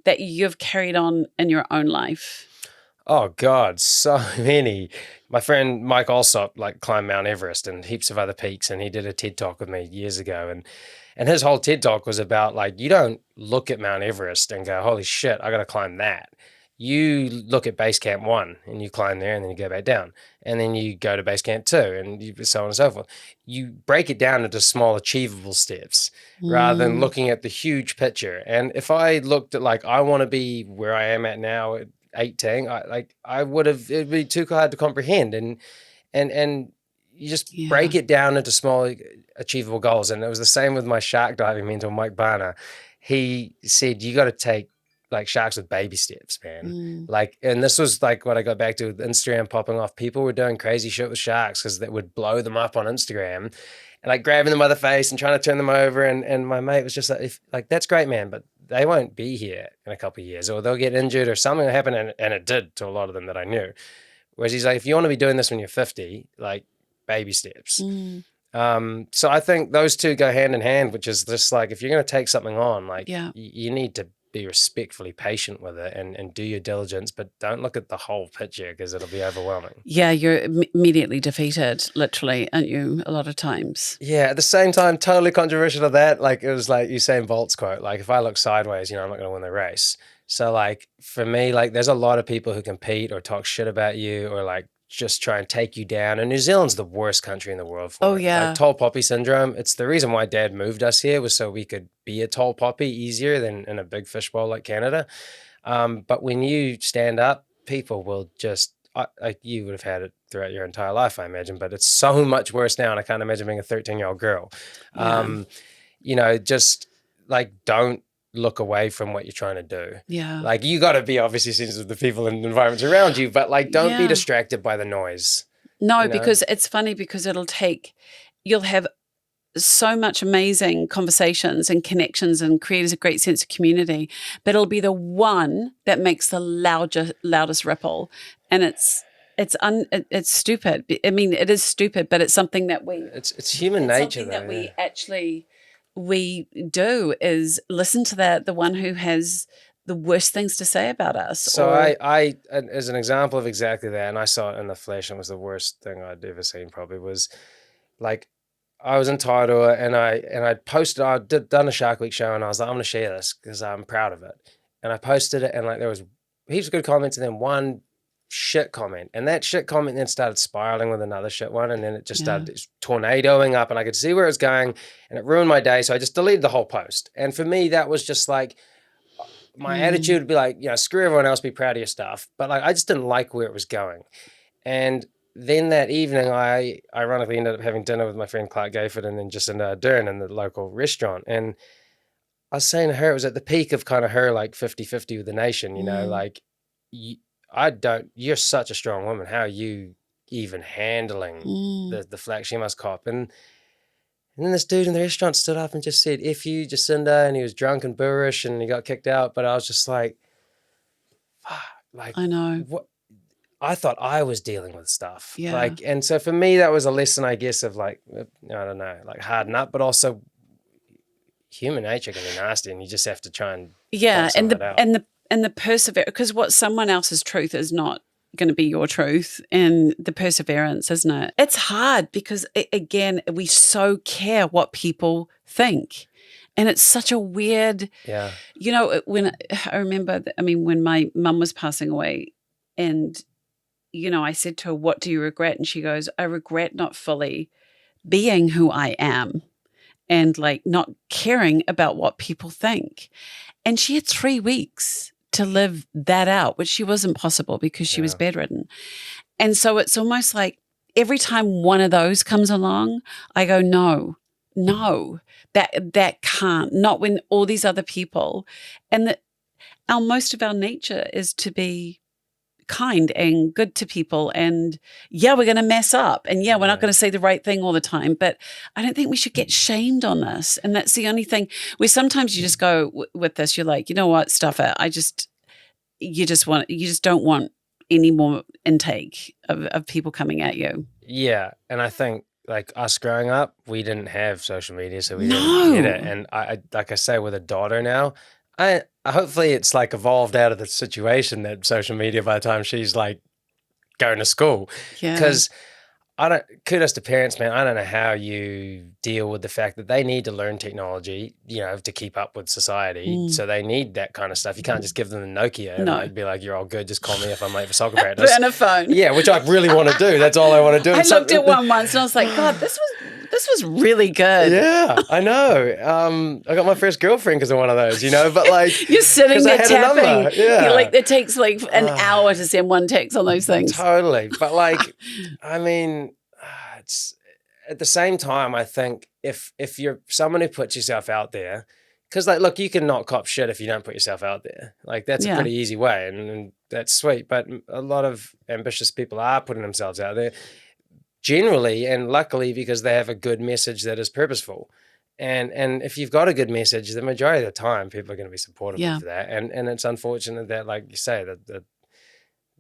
that you've carried on in your own life? Oh God, so many. My friend Mike Alsop climbed Mount Everest and heaps of other peaks, and he did a TED Talk with me years ago, and his whole TED Talk was about you don't look at Mount Everest and go, holy shit, I got to climb that. You look at base camp 1 and you climb there, and then you go back down, and then you go to base camp 2, and so on and so forth. You break it down into small achievable steps rather than looking at the huge picture. And if I looked at I want to be where I am at now at 18, it'd be too hard to comprehend. And you just break it down into small achievable goals. And it was the same with my shark diving mentor, Mike Barner. He said, you got to take sharks with baby steps, man. And this was what I got back to with Instagram popping off. People were doing crazy shit with sharks because that would blow them up on Instagram, and grabbing them by the face and trying to turn them over. And my mate was just that's great, man, but they won't be here in a couple of years, or they'll get injured, or something will happen. And it did to a lot of them that I knew. Whereas he's if you want to be doing this when you're 50, baby steps. So I think those two go hand in hand, which is just if you're going to take something on, you need to be respectfully patient with it and do your diligence, but don't look at the whole picture because it'll be overwhelming. Yeah, you're immediately defeated, literally, aren't you, a lot of times? Yeah, at the same time, totally controversial to that. It was Usain Bolt's quote, if I look sideways, I'm not going to win the race. So for me, there's a lot of people who compete or talk shit about you or just try and take you down. And New Zealand's the worst country in the world for it. Yeah. Tall poppy syndrome. It's the reason why Dad moved us here, was so we could be a tall poppy easier than in a big fishbowl like Canada. But when you stand up, people will just, you would have had it throughout your entire life, I imagine, but it's so much worse now. And I can't imagine being a 13-year-old girl. Don't look away from what you're trying to do. Yeah. You got to be obviously sensitive to the people and the environments around you, but don't be distracted by the noise. No, you know? because it's funny because you'll have so much amazing conversations and connections and creates a great sense of community, but it'll be the one that makes the loudest ripple. And it's stupid. I mean, it is stupid, but it's something that it's human nature though. That we do is listen to the one who has the worst things to say about us. So I as an example of exactly that, and I saw it in the flesh, and it was the worst thing I'd ever seen probably, was like, I was entitled and I posted, done a Shark Week show, and I was like, I'm going to share this because I'm proud of it. And I posted it, and like there was heaps of good comments, and then one shit comment, and that shit comment then started spiraling with another shit one, and then it just started tornadoing up, and I could see where it was going, and it ruined my day. So I just deleted the whole post. And for me, that was just like, my attitude would be like, screw everyone else, be proud of your stuff. But like, I just didn't like where it was going. And then that evening, I ironically ended up having dinner with my friend Clark Gayford and then Jacinda Ardern in the local restaurant. And I was saying to her, it was at the peak of kind of her like 50-50 with the nation, like, you're such a strong woman. How are you even handling the flack she must cop? And then this dude in the restaurant stood up and just said, F you, Jacinda, and he was drunk and boorish and he got kicked out. But I was just like, fuck, like, I know. What? I thought I was dealing with stuff. Yeah. Like, and so for me, that was a lesson, I guess, of like, I don't know, like harden up, but also human nature can be nasty, and you just have to try and and the perseverance, because what someone else's truth is not going to be your truth, and the perseverance, isn't it? It's hard because again, we so care what people think. And it's such a weird, when I remember, when my mum was passing away, and I said to her, what do you regret? And she goes, I regret not fully being who I am and like not caring about what people think. And she had 3 weeks to live that out, which she wasn't possible because she was bedridden. And so it's almost like every time one of those comes along, I go, no, that can't, not when all these other people, and that most of our nature is to be kind and good to people, and we're going to mess up, and we're not going to say the right thing all the time, but I don't think we should get shamed on this. And that's the only thing where sometimes you just go with this, you're like, you know what, stuff it. You just don't want any more intake of people coming at you. Yeah. And I think like us growing up, we didn't have social media, so we didn't get it. And I like I say, with a daughter now, I hopefully it's like evolved out of the situation that social media by the time she's like going to school. Yeah. Because kudos to parents, man. I don't know how you deal with the fact that they need to learn technology, to keep up with society. So they need that kind of stuff. You can't just give them the Nokia and like be like, you're all good, just call me if I'm late for soccer practice. Burn a phone. Yeah, which I really want to do. That's all I want to do. I looked at one once and I was like, God, this was really good. Yeah, I know. I got my first girlfriend because of one of those, but like you're sitting there tapping. Yeah, like it takes like an hour to send one text on those things. Totally, but like, it's at the same time, I think if you're someone who puts yourself out there, because like, look, you can not cop shit if you don't put yourself out there. Like that's a pretty easy way, and that's sweet. But a lot of ambitious people are putting themselves out there. Generally and luckily because they have a good message that is purposeful. And if you've got a good message, the majority of the time people are going to be supportive of that. And it's unfortunate that, like you say, that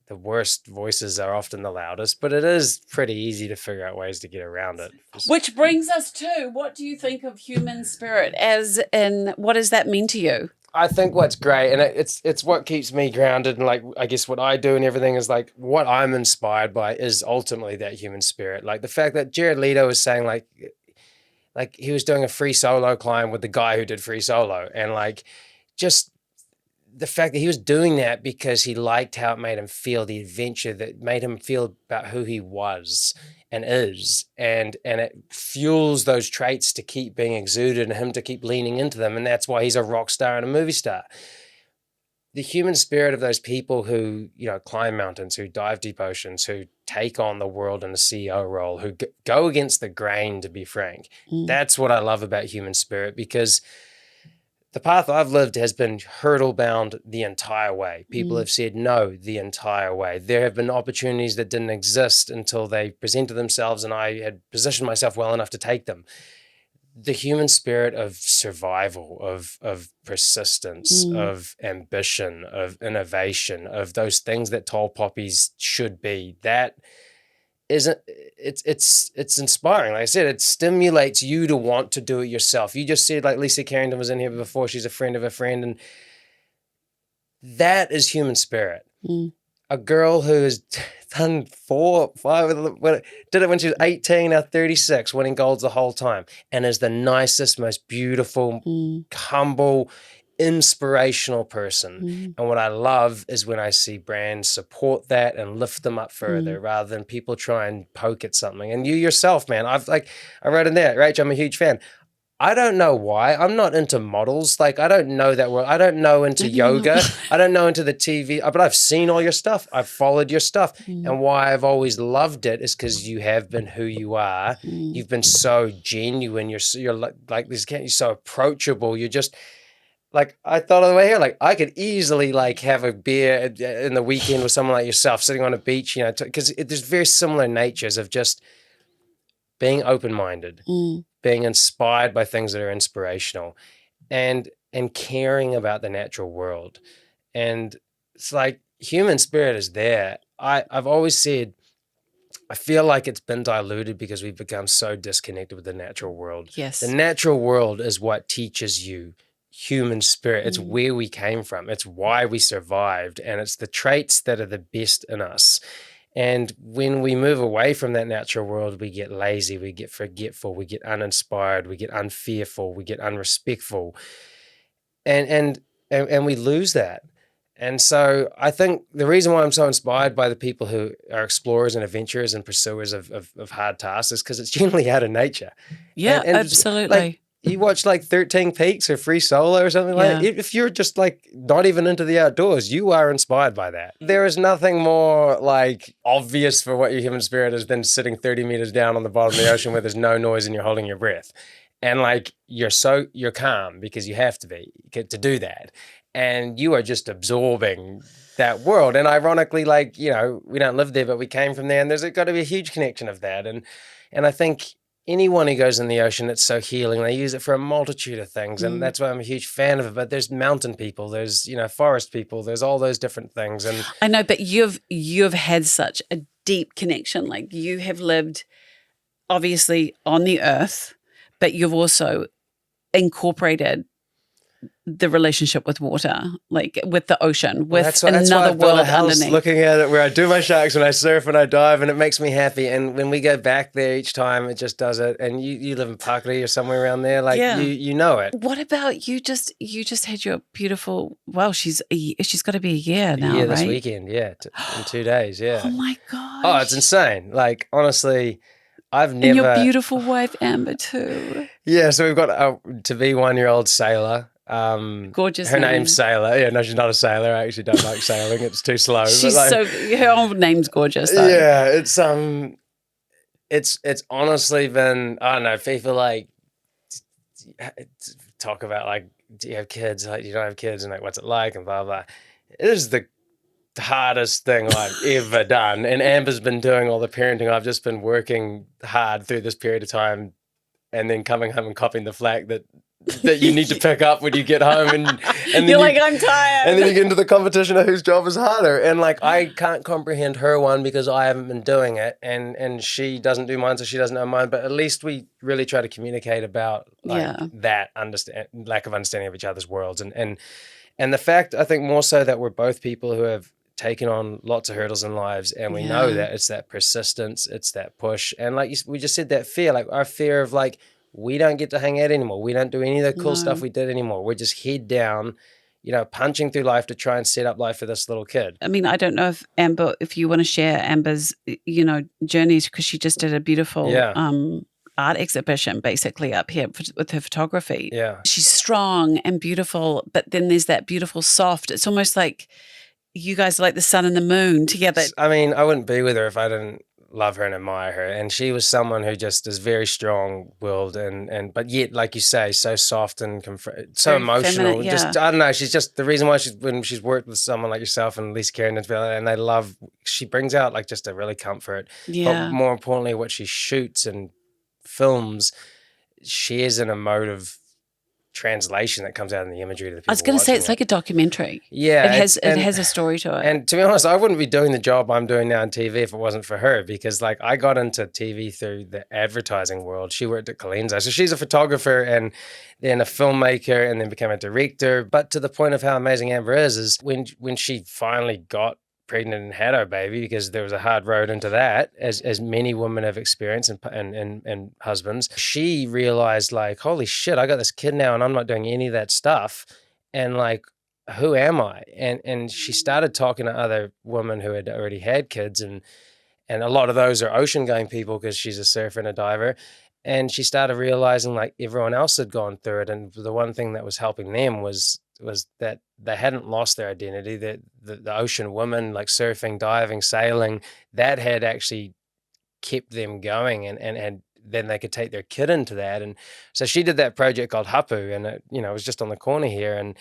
the worst voices are often the loudest, but it is pretty easy to figure out ways to get around it. Which brings us to, what do you think of human spirit, as in what does that mean to you? I think what's great, and it's what keeps me grounded, and like I guess what I do and everything is like what I'm inspired by is ultimately that human spirit. Like the fact that Jared Leto was saying like he was doing a free solo climb with the guy who did free solo, and like just the fact that he was doing that because he liked how it made him feel, the adventure that made him feel about who he was and is, and it fuels those traits to keep being exuded and him to keep leaning into them, and that's why he's a rock star and a movie star. The human spirit of those people who climb mountains, who dive deep oceans, who take on the world in a CEO role, who go against the grain, to be frank. That's what I love about human spirit, because the path I've lived has been hurdle bound the entire way. People have said no the entire way. There have been opportunities that didn't exist until they presented themselves and I had positioned myself well enough to take them. The human spirit of survival, of persistence, of ambition, of innovation, of those things that tall poppies should be, that isn't, it's inspiring. Like I said, it stimulates you to want to do it yourself. You just said, like, Lisa Carrington was in here before, she's a friend of a friend, and that is human spirit. A girl who has done 4, 5, did it when she was 18, now 36, winning golds the whole time, and is the nicest, most beautiful, humble, inspirational person. And what I love is when I see brands support that and lift them up further rather than people try and poke at something. And you yourself, man, I wrote in there, Rach, I'm a huge fan. I don't know why. I'm not into models. Like, I don't know that world. I don't know into yoga. I don't know into the TV, but I've seen all your stuff. I've followed your stuff. And why I've always loved it is because you have been who you are. You've been so genuine. You're like this. You're so approachable. You're just like, I thought on the way here, like, I could easily like have a beer in the weekend with someone like yourself sitting on a beach, you know, because there's very similar natures of just being open-minded, being inspired by things that are inspirational, and caring about the natural world. And it's like human spirit is there. I've always said, I feel like it's been diluted because we've become so disconnected with the natural world. Yes. The natural world is what teaches you human spirit. It's where we came from. It's why we survived. And it's the traits that are the best in us. And when we move away from that natural world, we get lazy, we get forgetful, we get uninspired, we get unfearful, we get unrespectful, and we lose that. And so I think the reason why I'm so inspired by the people who are explorers and adventurers and pursuers of hard tasks is because it's generally out of nature. Yeah, and absolutely. Like, you watch like 13 Peaks or Free Solo or something like that. If you're just like not even into the outdoors, you are inspired by that. There is nothing more like obvious for what your human spirit is than sitting 30 meters down on the bottom of the ocean where there's no noise and you're holding your breath. And like, you're calm because you have to be to do that. And you are just absorbing that world. And ironically, like, you know, we don't live there, but we came from there, and there's got to be a huge connection of that. And I think anyone who goes in the ocean, it's so healing. They use it for a multitude of things, and that's why I'm a huge fan of it. But there's mountain people, there's, you know, forest people, there's all those different things. And I know, but you've had such a deep connection. Like, you have lived obviously on the earth, but you've also incorporated the relationship with water, like with the ocean, with another world underneath. Looking at it, where I do my sharks and I surf and I dive, and it makes me happy. And when we go back there each time, it just does it. And you live in Pakari or somewhere around there, like you know it. What about you? Just had your beautiful. Well, she's got to be a year now, right? This weekend, in 2 days, yeah. Oh my gosh! Oh, it's insane. Like, honestly, I've never. And your beautiful wife Amber too. Yeah, so we've got a to be 1-year-old sailor. Gorgeous. Her name's Sailor. Yeah, no, she's not a sailor. I actually don't like sailing. It's too slow. She's her old name's gorgeous though. Yeah, it's honestly been, I don't know, people like talk about like, do you have kids? Like, you don't have kids, and like, what's it like, and blah blah. It is the hardest thing I've ever done. And Amber's been doing all the parenting. I've just been working hard through this period of time, and then coming home and copying the flack that you need to pick up when you get home, and you're like, I'm tired, and then you get into the competition of whose job is harder. And like, I can't comprehend her one because I haven't been doing it, and she doesn't do mine, so she doesn't know mine. But at least we really try to communicate about like that lack of understanding of each other's worlds, and the fact, I think, more so that we're both people who have taken on lots of hurdles in lives, and we know that it's that persistence, it's that push, and like we just said, that fear, like our fear of like, we don't get to hang out anymore. We don't do any of the cool stuff we did anymore. We're just head down, you know, punching through life to try and set up life for this little kid. I mean, I don't know if Amber, if you want to share Amber's, you know, journeys, because she just did a beautiful art exhibition basically up here with her photography. Yeah. She's strong and beautiful, but then there's that beautiful soft. It's almost like you guys are like the sun and the moon together. I mean, I wouldn't be with her if I didn't love her and admire her. And she was someone who just is very strong-willed and but yet, like you say, so soft and so Very emotional. feminine, yeah. Just, I don't know, she's just the reason why when she's worked with someone like yourself and Lisa Karen and she brings out like just a really comfort. Yeah. But more importantly, what she shoots and films, she is an emotive translation that comes out in the imagery to the people. I was going to say it's like a documentary. Yeah, it has a story to it. And to be honest, I wouldn't be doing the job I'm doing now in TV if it wasn't for her, because like I got into TV through the advertising world. She worked at Colenso, so she's a photographer and then a filmmaker, and then became a director. But to the point of how amazing Amber is when she finally got pregnant and had our baby, because there was a hard road into that, as many women have experienced and husbands, she realized like, holy shit, I got this kid now and I'm not doing any of that stuff, and like, who am I? And she started talking to other women who had already had kids, and a lot of those are ocean going people because she's a surfer and a diver. And she started realizing like everyone else had gone through it, and the one thing that was helping them was that they hadn't lost their identity, that the ocean women, like surfing, diving, sailing, that had actually kept them going, and then they could take their kid into that. And so she did that project called Hapu, and it was just on the corner here,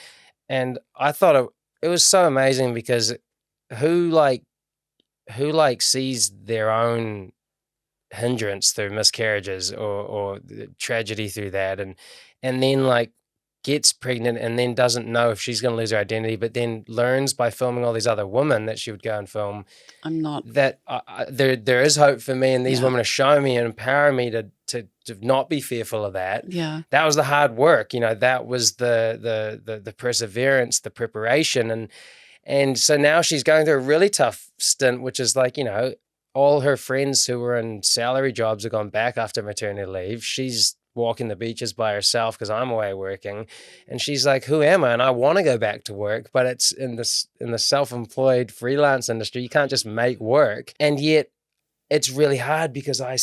and I thought it was so amazing, because who sees their own hindrance through miscarriages or tragedy through that, and then like gets pregnant and then doesn't know if she's going to lose her identity, but then learns by filming all these other women that she would go and film. I'm not that there is hope for me, and these women are showing me and empowering me to not be fearful of that. Yeah, that was the hard work. That was the perseverance, the preparation, and so now she's going through a really tough stint, which is like all her friends who were in salary jobs have gone back after maternity leave. She's walking the beaches by herself because I'm away working, and she's like, who am I? And I want to go back to work, but it's in the self-employed freelance industry, you can't just make work. And yet it's really hard because I've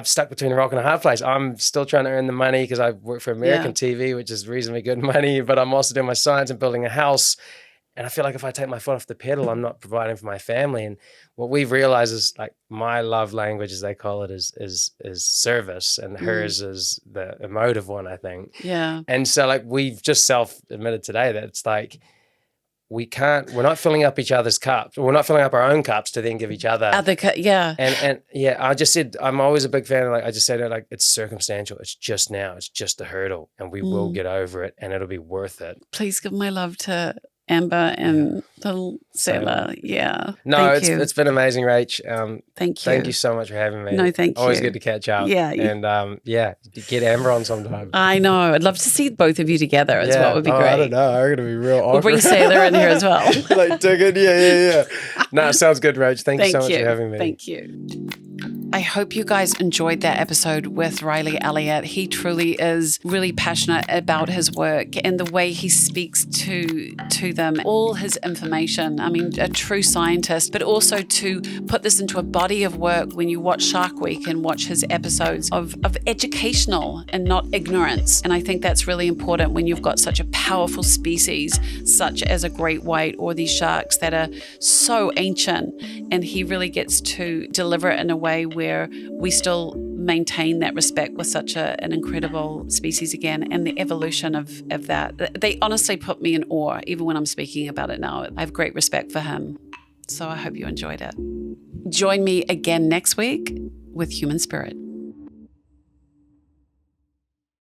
stuck between a rock and a hard place. I'm still trying to earn the money because I work for American TV, which is reasonably good money, but I'm also doing my science and building a house. And I feel like if I take my foot off the pedal, I'm not providing for my family. And what we've realized is like my love language, as they call it, is service, and hers is the emotive one, I think. Yeah. And so like we've just self-admitted today that it's like we're not filling up each other's cups. We're not filling up our own cups to then give each other. Yeah. And yeah, I just said, I'm always a big fan of I just said it like, it's circumstantial. It's just now. It's just a hurdle, and we will get over it, and it'll be worth it. Please give my love to Amber and little Sailor. Yeah. No, it's been amazing, Rach. Thank you. Thank you so much for having me. No, thank you. Always good to catch up. Yeah. And get Amber on sometime. I know. I'd love to see both of you together as well. It would be great. I don't know. I'm going to be real awkward. We'll bring Sailor in here as well. Like, dig it. Yeah. No, it sounds good, Rach. Thank you so much for having me. Thank you. I hope you guys enjoyed that episode with Riley Elliott. He truly is really passionate about his work and the way he speaks to them, all his information. I mean, a true scientist, but also to put this into a body of work when you watch Shark Week and watch his episodes of educational and not ignorance. And I think that's really important when you've got such a powerful species, such as a great white or these sharks that are so ancient. And he really gets to deliver it in a way where we still maintain that respect with such an incredible species again, and the evolution of that. They honestly put me in awe, even when I'm speaking about it now. I have great respect for him. So I hope you enjoyed it. Join me again next week with Human Spirit.